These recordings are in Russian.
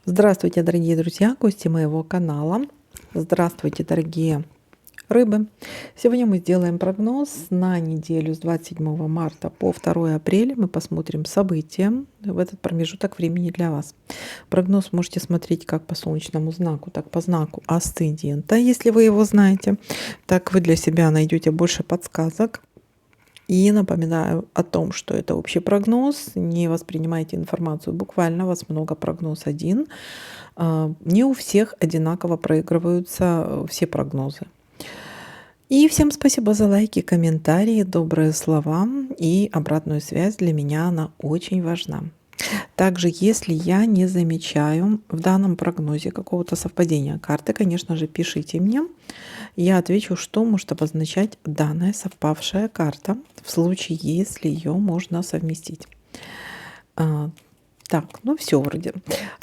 Здравствуйте, дорогие друзья, гости моего канала. Здравствуйте, дорогие рыбы. Сегодня мы сделаем прогноз на неделю с 27 марта по 2 апреля. Мы посмотрим события в этот промежуток времени для вас. Прогноз можете смотреть как по солнечному знаку, так по знаку асцендента, если вы его знаете. Так вы для себя найдете больше подсказок. И напоминаю о том, что это общий прогноз. Не воспринимайте информацию буквально, у вас много, прогноз один. Не у всех одинаково проигрываются все прогнозы. И всем спасибо за лайки, комментарии, добрые слова и обратную связь. Для меня она очень важна. Также, если я не замечаю в данном прогнозе какого-то совпадения карты, конечно же, пишите мне. Я отвечу, что может обозначать данная совпавшая карта в случае, если ее можно совместить. Так, ну все вроде.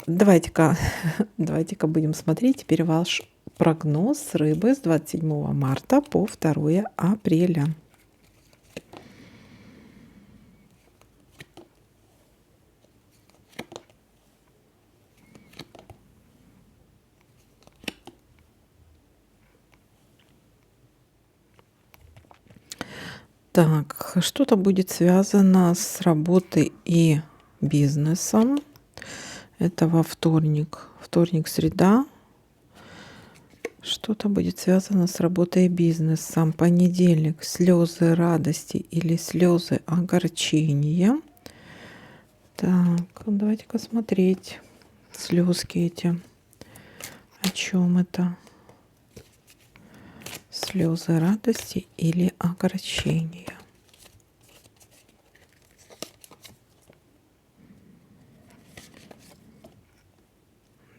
Давайте-ка будем смотреть теперь ваш прогноз рыбы с 27 марта по 2 апреля. Так, что-то будет связано с работой и бизнесом. Это во вторник. Вторник, среда. Что-то будет связано с работой и бизнесом. Понедельник. Слезы радости или слезы огорчения. Так, давайте-ка смотреть. Слезки эти. О чем это? Слезы радости или огорчения?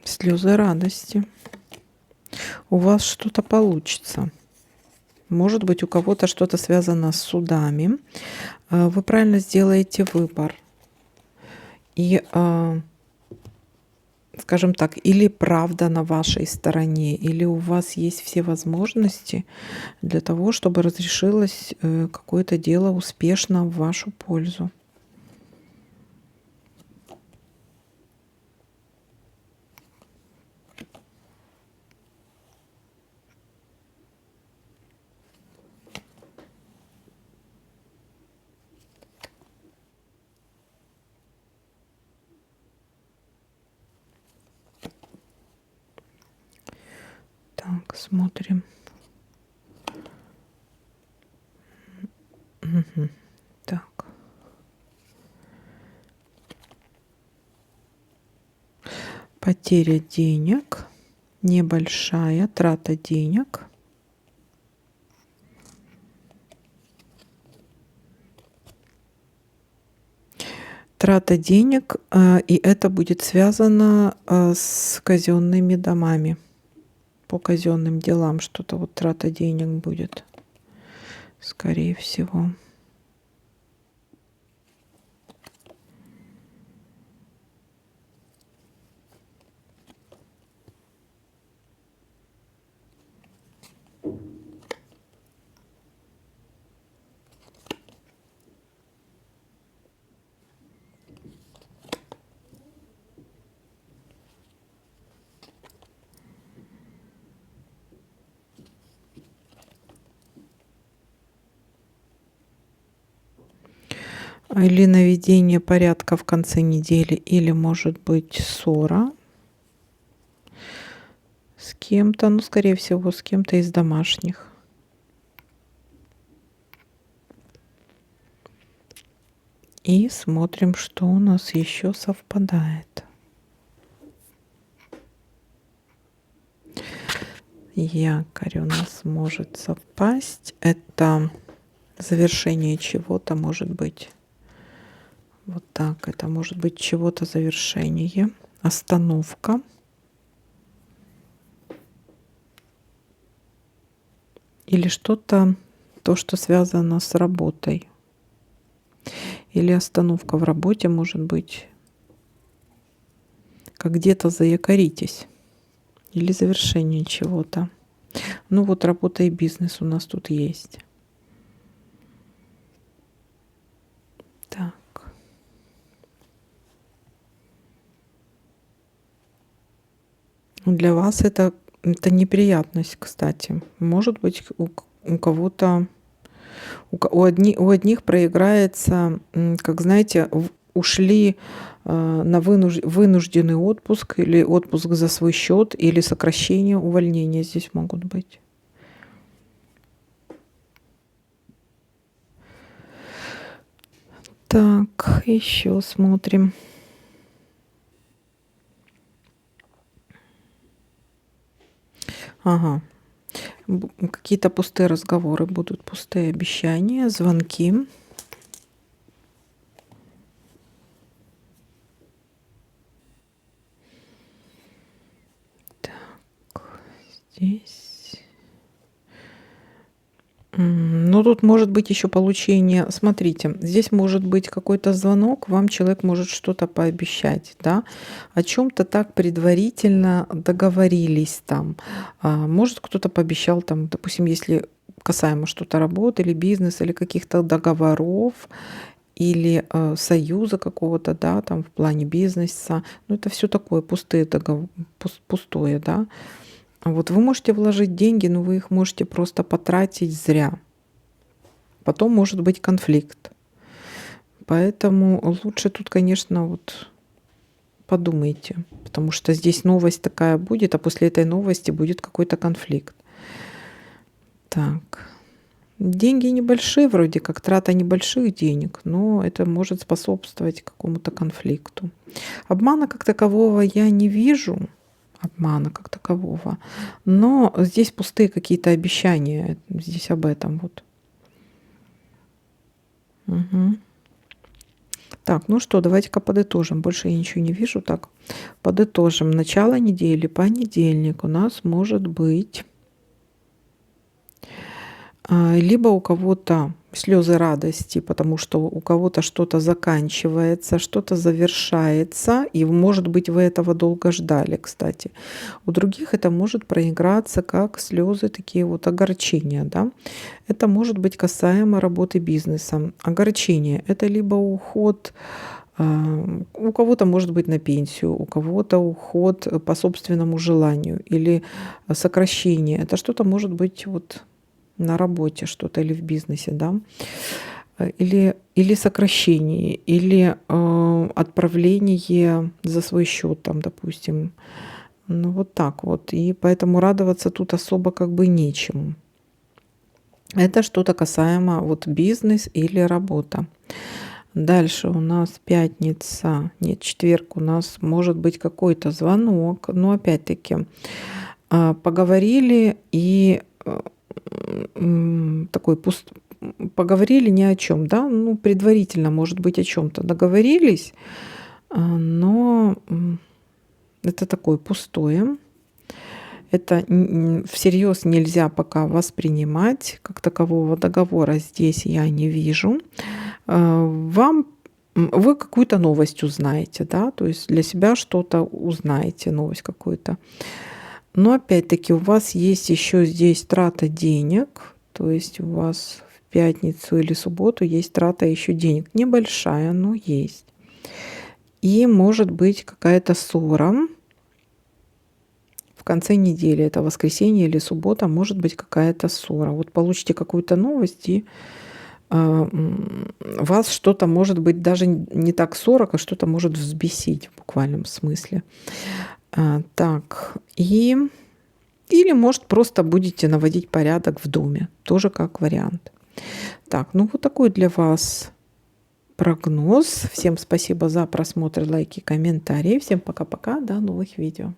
Слезы радости. У вас что-то получится. Может быть, у кого-то что-то связано с судами. Вы правильно сделаете выбор. И, скажем так, или правда на вашей стороне, или у вас есть все возможности для того, чтобы разрешилось какое-то дело успешно в вашу пользу. Так, смотрим. Угу. Так. Потеря денег, небольшая трата денег. Трата денег, и это будет связано с казенными домами. По казенным делам что-то вот трата денег будет, скорее всего. Или наведение порядка в конце недели, или, может быть, ссора с кем-то, ну, скорее всего, с кем-то из домашних. И смотрим, что у нас еще совпадает. Якорь у нас может совпасть. Это завершение чего-то, может быть. Вот так. Это может быть чего-то завершение. Остановка. Или что-то, то, что связано с работой. Или остановка в работе, может быть, как где-то заякоритесь. Или завершение чего-то. Ну вот работа и бизнес у нас тут есть. Так. Для вас это неприятность, кстати. Может быть, у кого-то, у одних проиграется, как знаете, ушли на вынужденный отпуск или отпуск за свой счет, или сокращение, увольнения здесь могут быть. Так, еще смотрим. Ага. Какие-то пустые разговоры будут, пустые обещания, звонки. Так, здесь. Ну, тут может быть еще получение. Смотрите, здесь может быть какой-то звонок, вам человек может что-то пообещать, да, о чем-то так предварительно договорились там. Может, кто-то пообещал там, допустим, если касаемо что-то работы или бизнеса, или каких-то договоров, или союза какого-то, да, там в плане бизнеса. Ну, это все такое пустые пустое, да. Вот вы можете вложить деньги, но вы их можете просто потратить зря. Потом может быть конфликт. Поэтому лучше тут, конечно, вот подумайте, потому что здесь новость такая будет, а после этой новости будет какой-то конфликт. Так. Деньги небольшие, вроде как трата небольших денег, но это может способствовать какому-то конфликту. Обмана как такового я не вижу. Обмана как такового. Но здесь пустые какие-то обещания. Здесь об этом вот. Угу. Так, ну что, давайте-ка подытожим. Больше я ничего не вижу. Так, подытожим. Начало недели, понедельник у нас может быть либо у кого-то слезы радости, потому что у кого-то что-то заканчивается, что-то завершается, и, может быть, вы этого долго ждали, кстати. У других это может проиграться как слезы, такие вот огорчения, да. Это может быть касаемо работы бизнеса. Огорчение — это либо уход, у кого-то может быть на пенсию, у кого-то уход по собственному желанию или сокращение. Это что-то может быть вот на работе что-то или в бизнесе, да, или сокращение, или отправление за свой счет, там, допустим. Ну, вот так вот. И поэтому радоваться тут особо как бы нечему. Это что-то касаемо вот бизнес или работа. Дальше у нас пятница, нет, четверг, у нас может быть какой-то звонок, но опять-таки поговорили и такой поговорили ни о чем, да, ну, предварительно, может быть, о чем-то договорились, но это такое пустое. Это всерьез нельзя пока воспринимать, как такового договора здесь я не вижу. Вы какую-то новость узнаете, да, то есть для себя что-то узнаете, новость какую-то. Но опять-таки у вас есть еще здесь трата денег, то есть у вас в пятницу или субботу есть трата еще денег. Небольшая, но есть. И может быть какая-то ссора в конце недели, это воскресенье или суббота, может быть какая-то ссора. Вот получите какую-то новость, и вас что-то может быть даже не так 40, а что-то может взбесить в буквальном смысле. Так, или, может, просто будете наводить порядок в доме. Тоже как вариант. Так, ну вот такой для вас прогноз. Всем спасибо за просмотр, лайки, комментарии. Всем пока-пока, до новых видео.